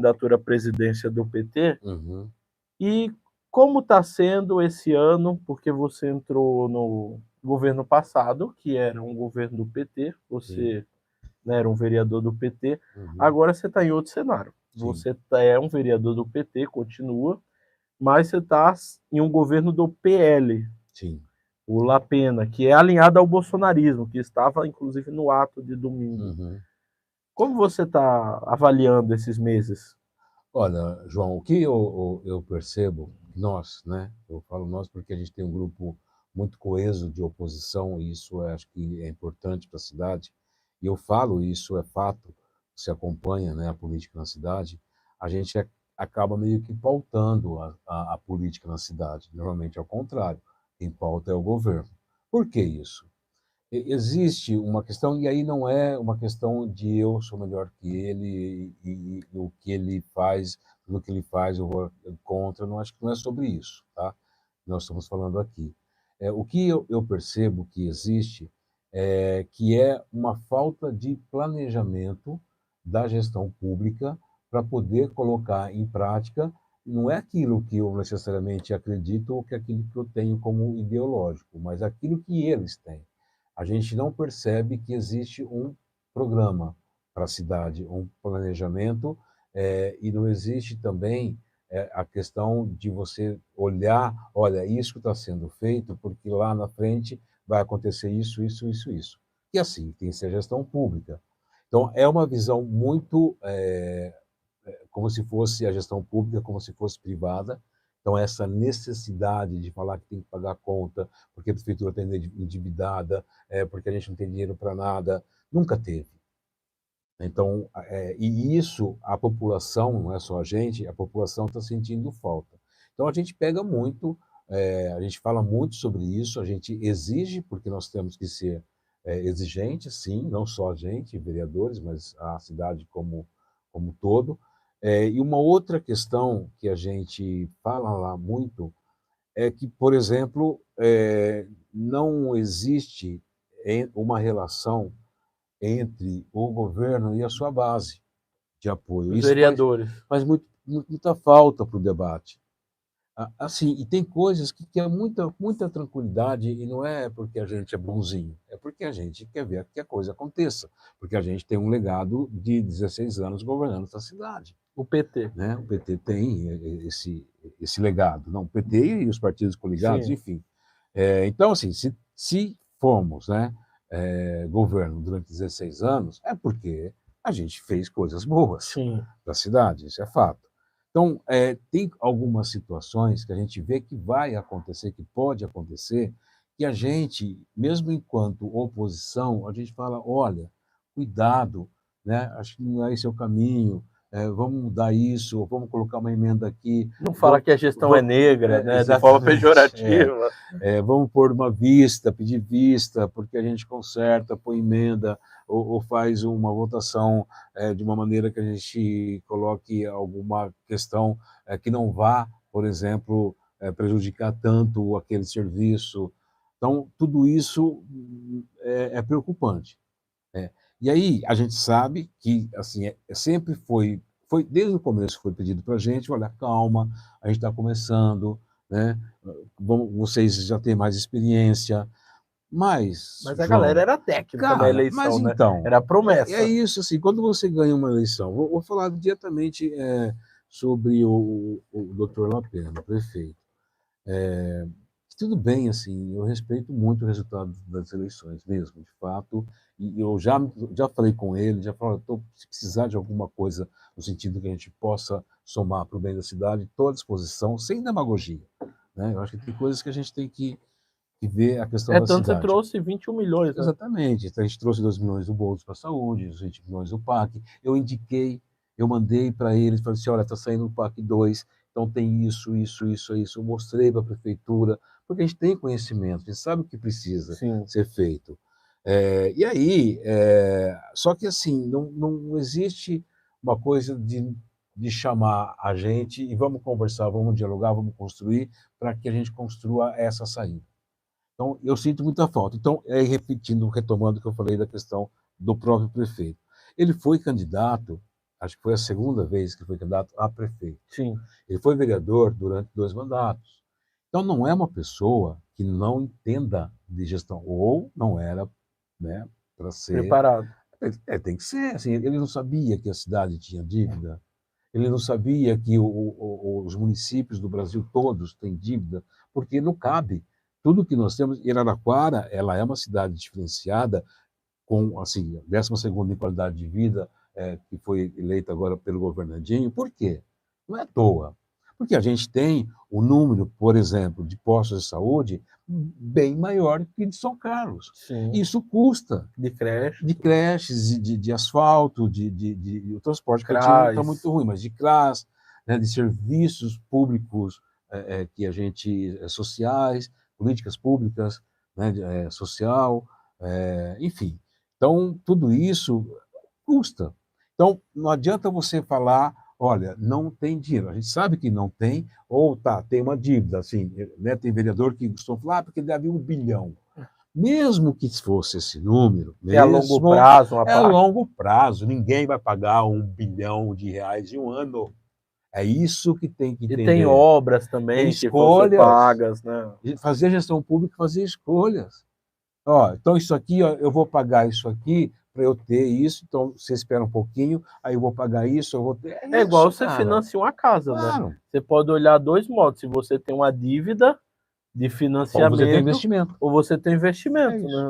candidatura à presidência do PT. Uhum. E como está sendo esse ano, porque você entrou no governo passado, que era um governo do PT, você, né, era um vereador do PT, Uhum. agora você está em outro cenário. Sim. Você é um vereador do PT, continua, mas você está em um governo do PL, Sim. o Lapena, que é alinhado ao bolsonarismo, que estava inclusive no ato de domingo. Uhum. Como você está avaliando esses meses? Olha, João, o que eu percebo, nós, né? Eu falo nós porque a gente tem um grupo muito coeso de oposição e isso acho que é importante para a cidade. E eu falo isso, é fato, se acompanha, né, a política na cidade, a gente acaba meio que pautando a política na cidade. Normalmente é o contrário, quem pauta é o governo. Por que isso? Existe uma questão, e aí não é uma questão de eu sou melhor que ele e o que ele faz, no que ele faz eu vou contra, não acho que não é sobre isso, tá? Nós estamos falando aqui. O que eu percebo que existe é que é uma falta de planejamento da gestão pública para poder colocar em prática, não é aquilo que eu necessariamente acredito ou que aquilo que eu tenho como ideológico, mas aquilo que eles têm. A gente não percebe que existe um programa para a cidade, um planejamento, e não existe também a questão de você olhar, olha, isso está sendo feito porque lá na frente vai acontecer isso, isso, isso, isso. E assim tem que ser a gestão pública. Então, é uma visão muito como se fosse a gestão pública, como se fosse privada. Então, essa necessidade de falar que tem que pagar a conta, porque a prefeitura está endividada, porque a gente não tem dinheiro para nada, nunca teve. Então, e isso a população, não é só a população está sentindo falta. Então, a gente pega muito, a gente fala muito sobre isso, a gente exige, porque nós temos que ser exigentes, sim, não só a gente, vereadores, mas a cidade como todo. E uma outra questão que a gente fala lá muito é que, por exemplo, não existe uma relação entre o governo e a sua base de apoio. Os Isso vereadores. faz muita falta para o debate. Assim, e tem coisas que é muita tranquilidade e não é porque a gente é bonzinho, é porque a gente quer ver que a coisa aconteça, porque a gente tem um legado de 16 anos governando essa cidade. O PT. Né? O PT tem esse legado, não, o PT e os partidos coligados, Sim. enfim. Então, assim, se formos, né, governo durante 16 anos, é porque a gente fez coisas boas para a cidade, isso é fato. Então, tem algumas situações que a gente vê que vai acontecer, que pode acontecer, que a gente, mesmo enquanto oposição, a gente fala, olha, cuidado, né? Acho que não é esse o caminho, vamos mudar isso, vamos colocar uma emenda aqui. Não fala que a gestão é negra, né? De forma pejorativa. Vamos pôr uma vista, pedir vista, porque a gente conserta, põe emenda, ou faz uma votação de uma maneira que a gente coloque alguma questão que não vá, por exemplo, prejudicar tanto aquele serviço. Então, tudo isso é preocupante. E aí a gente sabe que assim sempre foi desde o começo foi pedido para a gente, olha, calma, a gente está começando, né? Vocês já têm mais experiência, mas a galera era técnica na cara, mas eleição, né? então, Era é promessa. isso assim, quando você ganha uma eleição, vou falar diretamente sobre o Dr. Lapena, prefeito. Tudo bem, assim, eu respeito muito o resultado das eleições mesmo, de fato, e eu já falei com ele, já falei, se precisar de alguma coisa no sentido que a gente possa somar para o bem da cidade, estou à disposição, sem demagogia, né? Eu acho que tem coisas que a gente tem que ver a questão da Tanto você cidade. trouxe 21 milhões, né? Exatamente, então a gente trouxe 2 milhões do bolso para a saúde, os 20 milhões do PAC, eu mandei para eles, falei assim, olha, está saindo o PAC 2, então tem isso, isso, isso, isso, eu mostrei para a prefeitura, porque a gente tem conhecimento, a gente sabe o que precisa ser feito. E aí, só que assim, não existe uma coisa de chamar a gente e vamos conversar, vamos dialogar, vamos construir, para que a gente construa essa saída. Então, eu sinto muita falta. Então, repetindo, retomando o que eu falei da questão do próprio prefeito. Ele foi candidato acho que foi a segunda vez que foi candidato a prefeito. Sim. Ele foi vereador durante 2 mandatos. Então, não é uma pessoa que não entenda de gestão, ou não era, né, para ser. Preparado. Tem que ser. Assim, ele não sabia que a cidade tinha dívida, ele não sabia que os municípios do Brasil todos têm dívida, porque não cabe. Tudo que nós temos, em Araraquara, ela é uma cidade diferenciada, com assim, a 12ª em qualidade de vida, que foi eleita agora pelo governandinho. Por quê? Não é à toa. Porque a gente tem o número, por exemplo, de postos de saúde bem maior que de São Carlos. Sim. Isso custa. De creche. De creches, de asfalto, o transporte coletivo está muito ruim, mas de CRAS, né, de serviços públicos que a gente, sociais, políticas públicas, né, social, enfim. Então, tudo isso custa. Então, não adianta você falar, olha, não tem dinheiro. A gente sabe que não tem, ou tem uma dívida, assim, né? Tem vereador que costuma falar, porque deve 1 bilhão. Mesmo que fosse esse número, É a longo prazo, uma é a parte. longo prazo. Ninguém vai pagar R$1 bilhão em um ano. É isso que tem que entender. E tem obras também tem que vão ser escolhas. pagas, né? Fazer gestão pública, fazer escolhas. Então isso aqui, eu vou pagar isso aqui para eu ter isso, então você espera um pouquinho, aí eu vou pagar isso, eu vou ter. É igual você financia uma casa, claro, né? Você pode olhar 2 modos. Se você tem uma dívida de financiamento, ou você tem investimento. ou você tem investimento, né?